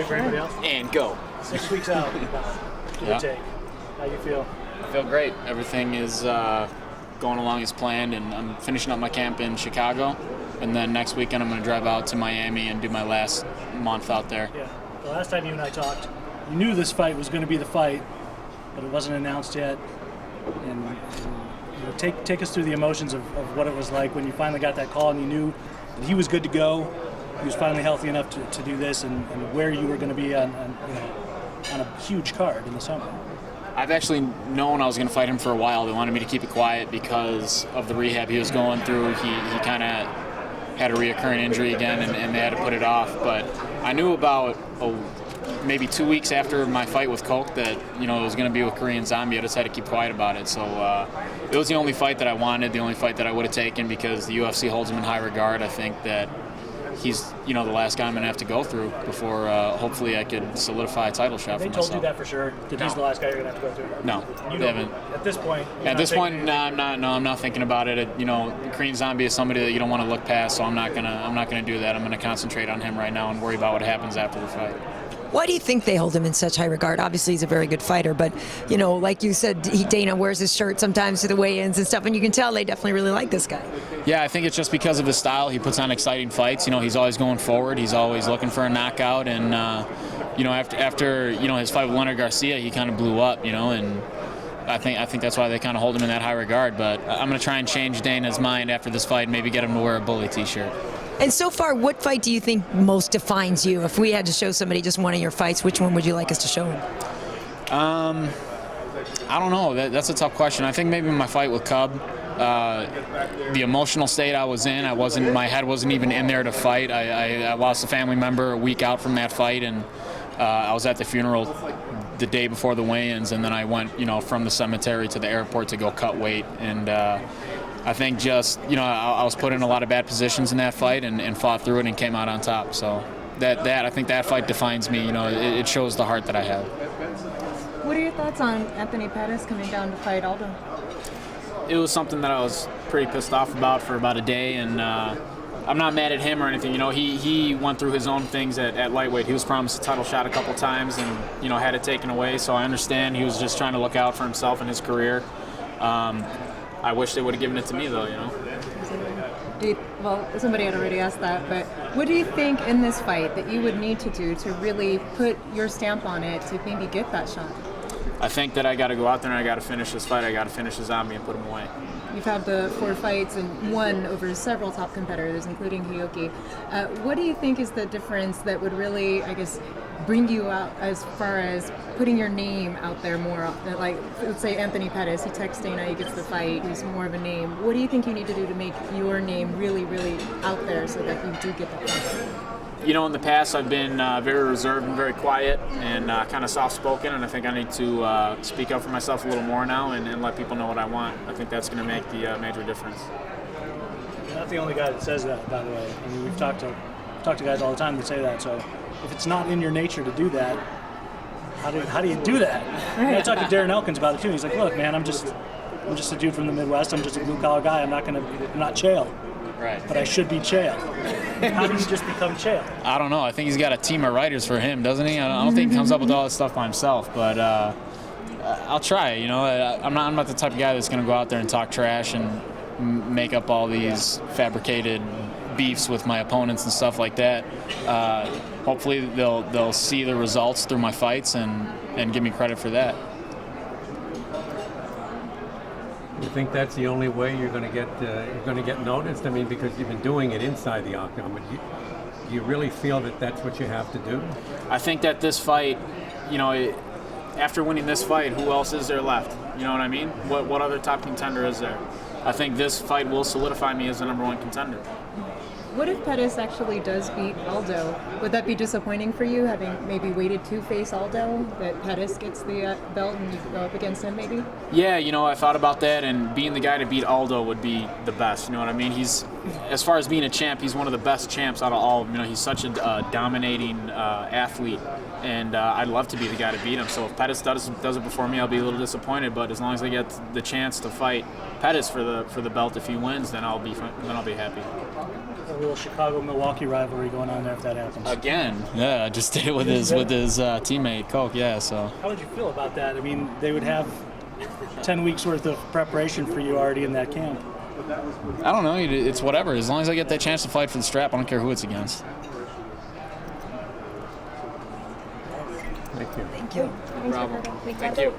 wait for anybody else? And go. 6 weeks out, give or take. How you feel? I feel great. Everything is going along as planned, and I'm finishing up my camp in Chicago. And then next weekend I'm going to drive out to Miami and do my last month out there. Yeah. The last time you and I talked, you knew this fight was going to be the fight, but it wasn't announced yet. And take us through the emotions of what it was like when you finally got that call and you knew that he was good to go. He was finally healthy enough to do this, and where you were going to be on a huge card in the summer. I've actually known I was going to fight him for a while. They wanted me to keep it quiet because of the rehab he was going through. He kind of had a reoccurring injury again, and they had to put it off. But I knew about maybe 2 weeks after my fight with Coke that it was going to be with Korean Zombie. I just had to keep quiet about it. So it was the only fight that I wanted, the only fight that I would have taken because the UFC holds him in high regard. I think that he's the last guy I'm going to have to go through before hopefully I could solidify a title shot for myself. They told you that for sure? That he's the last guy you're going to have to go through? No, they haven't. At this point? At this point, no, I'm not. No, I'm not thinking about it. Korean Zombie is somebody that you don't want to look past, so I'm not gonna do that. I'm gonna concentrate on him right now and worry about what happens after the fight. Why do you think they hold him in such high regard? Obviously, he's a very good fighter, but, like you said, Dana wears his shirt sometimes to the weigh-ins and stuff, and you can tell they definitely really like this guy. Yeah, I think it's just because of his style. He puts on exciting fights. He's always going forward. He's always looking for a knockout, and, after his fight with Leonard Garcia, he kind of blew up, and I think that's why they kind of hold him in that high regard. But I'm going to try and change Dana's mind after this fight and maybe get him to wear a Bully T-shirt. And so far, what fight do you think most defines you? If we had to show somebody just one of your fights, which one would you like us to show them? I don't know. That's a tough question. I think maybe my fight with Cub. The emotional state I was in, my head wasn't even in there to fight. I lost a family member a week out from that fight, and I was at the funeral the day before the weigh-ins, and then I went, from the cemetery to the airport to go cut weight, and I think just, I was put in a lot of bad positions in that fight and fought through it and came out on top. So I think that fight defines me. It shows the heart that I have. What are your thoughts on Anthony Pettis coming down to fight Aldo? It was something that I was pretty pissed off about for about a day, and I'm not mad at him or anything. He went through his own things at lightweight. He was promised a title shot a couple times and, had it taken away. So I understand he was just trying to look out for himself and his career. I wish they would have given it to me, though, Well, somebody had already asked that, but what do you think in this fight that you would need to do to really put your stamp on it to maybe get that shot? I think that I got to go out there and I got to finish this fight. I got to finish the Zombie and put him away. You've had the 4 fights and won over several top competitors, including H.E.A.T. What do you think is the difference that would really, bring you out as far as putting your name out there more? Like, let's say Anthony Pettis, he texts Dana, he gets the fight, he's more of a name. What do you think you need to do to make your name really, really out there so that you do get that fight? In the past, I've been very reserved and very quiet and kind of soft-spoken, and I think I need to speak up for myself a little more now and let people know what I want. I think that's going to make the major difference. You're not the only guy that says that, by the way. I mean, we've talked to guys all the time that say that. So if it's not in your nature to do that, how do you do that? I talked to Darren Elkins about it too. He's like, look, man, I'm just a dude from the Midwest. I'm just a blue-collar guy. I'm not H.E.A.T. Right. But I should be H.E.A.T. How do you just become H.E.A.T? I don't know. I think he's got a team of writers for him, doesn't he? I don't think he comes up with all this stuff by himself, but I'll try. I'm not the type of guy that's going to go out there and talk trash and make up all these fabricated beefs with my opponents and stuff like that. Hopefully they'll see the results through my fights and give me credit for that. You think that's the only way you're going to get noticed? I mean, because you've been doing it inside the octagon, but do you really feel that that's what you have to do? I think that this fight, after winning this fight, who else is there left? You know what I mean? What other top contender is there? I think this fight will solidify me as the #1 contender. What if Pettis actually does beat Aldo? Would that be disappointing for you, having maybe waited to face Aldo, that Pettis gets the belt and you go up against him maybe? Yeah, I thought about that, and being the guy to beat Aldo would be the best, you know what I mean? He's, as far as being a champ, he's one of the best champs out of all of them. He's such a dominating athlete, and I'd love to be the guy to beat him. So if Pettis does it before me, I'll be a little disappointed, but as long as I get the chance to fight Pettis for the belt if he wins, then I'll be happy. a little Chicago-Milwaukee rivalry going on there if that happens. Again, yeah, I just did it with his teammate Coke. Yeah, so How would you feel about that? I mean, they would have 10 weeks worth of preparation for you already in that camp. I don't know. It's whatever. As long as I get that chance to fight for the strap, I don't care who it's against. Thank you. Thank you. No problem. Thank you.